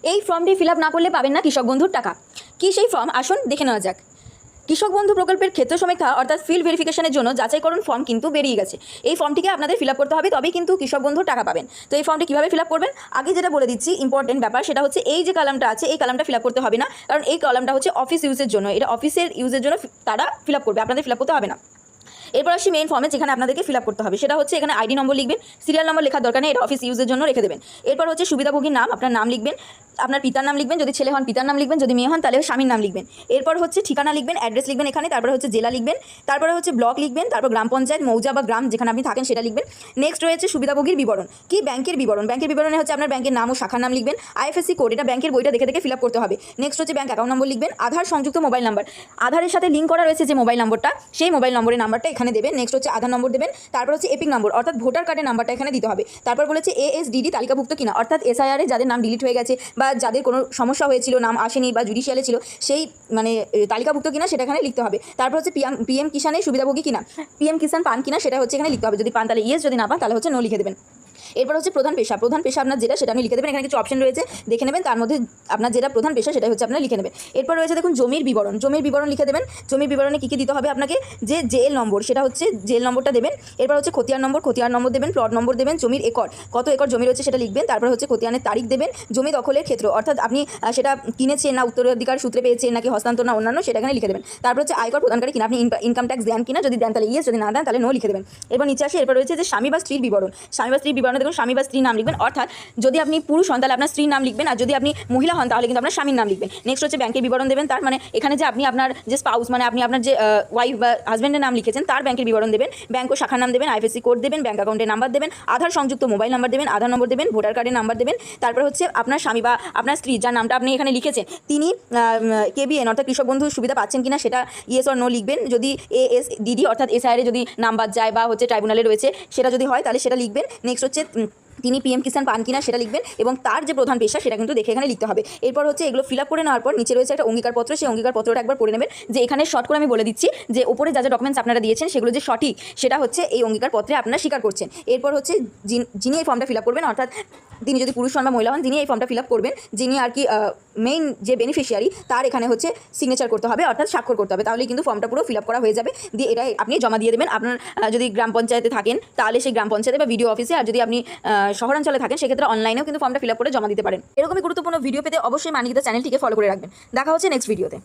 এই ফর্মটি fill up না করলে পাবেন না কৃষক বন্ধুর টাকা। কি সেই ফর্ম, আসুন দেখে নেওয়া যাক। কৃষক বন্ধু প্রকল্পের ক্ষেত্র সমীক্ষা অর্থাৎ ফিল্ড ভেরিফিকেশনের জন্য যাচাইকরণ ফর্ম কিন্তু বেরিয়ে গেছে। এই ফর্মটিকে আপনাদের ফিল আপ করতে হবে, তবেই কিন্তু কৃষক বন্ধুর টাকা পাবেন। তো এই ফর্মটি কীভাবে ফিল আপ করবেন, আগে যেটা বলে দিচ্ছি ইম্পর্টেন্ট ব্যাপার, সেটা হচ্ছে এই যে কলামটা আছে এই কলামটা ফিল আপ করতে হবে না, কারণ এই কলামটা হচ্ছে অফিস ইউজের জন্য, এটা অফিসের ইউজের জন্য তারা ফিল আপ করবে, আপনাদের ফিল আপ করতে হবে না। এরপর আসি মেইন ফর্মে, যেখানে আপনাদেরকে ফিল আপ করতে হবে, সেটা হচ্ছে এখানে আইডি নম্বর লিখবেন, সিরিয়াল নম্বর লেখার দরকার নেই, এটা অফিস ইউজের জন্য রেখে দেবেন। এরপর হচ্ছে সুবিধাভোগীর নাম, আপনার নাম লিখবেন, আপনার পিতার নাম লিখবেন, যদি ছেলে হন পিতার নাম লিখবেন, যদি মেয়ে হন তাহলে স্বামীর নাম লিখবেন। এরপর হচ্ছে ঠিকানা লিখবেন, অ্যাড্রেস লিখবেন এখানে, তারপরে হচ্ছে জেলা লিখবেন, তারপরে হচ্ছে ব্লক লিখবেন, তারপর গ্রাম পঞ্চায়েত, মৌজা বা গ্রাম যেখানে আপনি থাকেন সেটা লিখবেন। নেক্সট রয়েছে সুবিধাভোগীর বিবরণ, কি ব্যাংকের বিবরণ, ব্যাংকের বিবরণে হচ্ছে আপনার ব্যাংকের নাম ও শাখার নাম লিখবেন, আইএফএসসি কোড, এটা ব্যাংকের বইটা দেখে দেখে ফিল আপ করতে হবে। নেক্সট হচ্ছে ব্যাংক অ্যাকাউন্ট নম্বর লিখবেন, আধার সংযুক্ত মোবাইল নাম্বার, আধারের সাথে লিঙ্ক করা রয়েছে যে মোবাইল নম্বরটা, সেই মোবাইল নম্বরের নাম্বারটা এখানে দেবেন। নেক্সট হচ্ছে আধার নম্বর দেবেন, তারপর হচ্ছে এপিক নম্বর অর্থাৎ ভোটার কার্ডের নাম্বারটা এখানে দিতে হবে। তারপর বলেছে এএসডিডি তালিকাভুক্ত কিনা, অর্থাৎ এসআইআরে যাদের নাম ডিলিট হয়ে গেছে বা যাদের কোনো সমস্যা হয়েছিল, নাম আসেনি বা জুডিশিয়ালে ছিল, সেই মানে তালিকাভুক্ত কিনা সেটা এখানে লিখতে হবে। তারপর হচ্ছে পিএম কিষানের সুবিধাভোগী কিনা, পিএম কিষান পান কিনা সেটা হচ্ছে এখানে লিখতে হবে, যদি পান তাহলে ইয়েস, যদি না পান তাহলে হচ্ছে নো লিখে দেবেন। এরপর হচ্ছে প্রধান পেশা, প্রধান পেশা আপনার যেটা সেটা আপনি লিখে দেবেন, এখানে কিছু অপশন রয়েছে দেখে নেবেন, তার মধ্যে আপনার যেটা প্রধান পেশা সেটা হচ্ছে আপনার লিখে নেবেন। এরপর রয়েছে দেখুন জমির বিবরণ, জমির বিবরণ লিখে দেবেন। জমির বিবরণে কী কী দিতে হবে আপনাকে, যে জেএল নম্বর সেটা হচ্ছে জেএল নম্বরটা দেবেন। এরপর হচ্ছে খতিয়ান নম্বর দেবেন, প্লট নম্বর দেবেন, জমির একর কত একর জমি রয়েছে সেটা লিখবেন। তারপর হচ্ছে খতিয়ানের তারিখ দেবেন, জমি দখলের ক্ষেত্র অর্থাৎ আপনি সেটা কিনেছেন না উত্তরাধিকার সূত্রে পেয়েছেন নাকি হস্তান্তর না অন্যান্য, সেটা এখানে লিখে দেবেন। তারপর হচ্ছে আয়কর প্রদানকারী কিনা, আপনি ইনকাম ট্যাক্স দেন কিনা, যদি দেন তাহলে ইয়েস, যদি না দেন তাহলে নো লিখে দেবেন। এরপর নিচে আসে, এরপর রয়েছে যে স্বামী বা স্ত্রীর বিবরণ, স্বামী বা স্ত্রীর বিবরণে দেখুন স্বামী বা স্ত্রীর নাম লিখবেন, অর্থাৎ যদি আপনি পুরুষ হন তাহলে আপনার স্ত্রীর নাম লিখবেন, আর যদি আপনি মহিলা হন তাহলে কিন্তু আপনার স্বামীর নাম লিখবেন। নেক্সট হচ্ছে ব্যাংকের বিবরণ দেবেন, তার মানে এখানে যে আপনি আপনার যে স্পাউস মানে আপনি আপনার যে ওয়াইফ বা হাজব্যান্ডের নাম লিখেছেন তার ব্যাংকের বিবরণ দেবেন, ব্যাংক ও শাখার নাম দেবেন, আইএফএসসি কোড দেবেন, ব্যাংক অ্যাকাউন্টের নাম্বার দেবেন, আধার সংযুক্ত মোবাইল নাম্বার দেবেন, আধার নম্বর দেবেন, ভোটার কার্ডের নাম্বার দেবেন। তারপর হচ্ছে আপনার স্বামী বা আপনার স্ত্রী যার নামটা আপনি এখানে লিখেছেন তিনি কেবিএন অর্থাৎ কৃষক বন্ধু সুবিধা পাচ্ছেন কিনা সেটা ইয়েস অর নো লিখবেন। যদি এএসডিডি অর্থাৎ এসআইআরে যদি নাম বাদ যায় বা হচ্ছে ট্রাইব্যুনালে রয়েছে সেটা যদি হয় তাহলে সেটা লিখবেন। নেক্সট হচ্ছে তিনি পিএম কিষান পান কিনা সেটা লিখবেন, এবং তার যে প্রধান পেশা সেটা কিন্তু দেখে এখানে লিখতে হবে। এরপর হচ্ছে এগুলো ফিল আপ করে নেওয়ার পর নিচে রয়েছে একটা অঙ্গীকারপত্র, সেই অঙ্গীকারপত্রটা একবার পড়ে নেবেন, যে এখানে শর্ট করে আমি বলে দিচ্ছি যে ওপরে যা যা ডকুমেন্টস আপনারা দিয়েছেন সেগুলো যে সঠিক সেটা হচ্ছে এই অঙ্গীকারপত্রে আপনারা স্বীকার করছেন। এরপর হচ্ছে যিনি এই ফর্মটা ফিল আপ করবেন, অর্থাৎ তিনি যদি পুরুষ হন বা মহিলা হন, যিনি এই ফর্মটা ফিল আপ করবেন, যিনি আর কি মেইন যে বেনিফিশিয়ারি তার এখানে হচ্ছে সিগনেচার করতে হবে, অর্থাৎ স্বাক্ষর করতে হবে, তাহলে কিন্তু ফর্মটা পুরো ফিল আপ করা হয়ে যাবে। দিয়ে এটা আপনি জমা দিয়ে দেবেন। আপনার যদি গ্রাম পঞ্চায়েতে থাকেন তাহলে সেই গ্রাম পঞ্চায়েতে বা ভিডিও অফিসে, আর যদি আপনি শহরাঞ্চলে থাকেন সেক্ষেত্রে অনলাইনেও কিন্তু ফর্মটা ফিল আপ করে জমা দিতে পারেন। এরকমই গুরুত্বপূর্ণ ভিডিও পেতে অবশ্যই মানিকিতা চ্যানেলটিকে ফলো করে রাখবেন। দেখা হচ্ছে নেক্সট ভিডিওতে।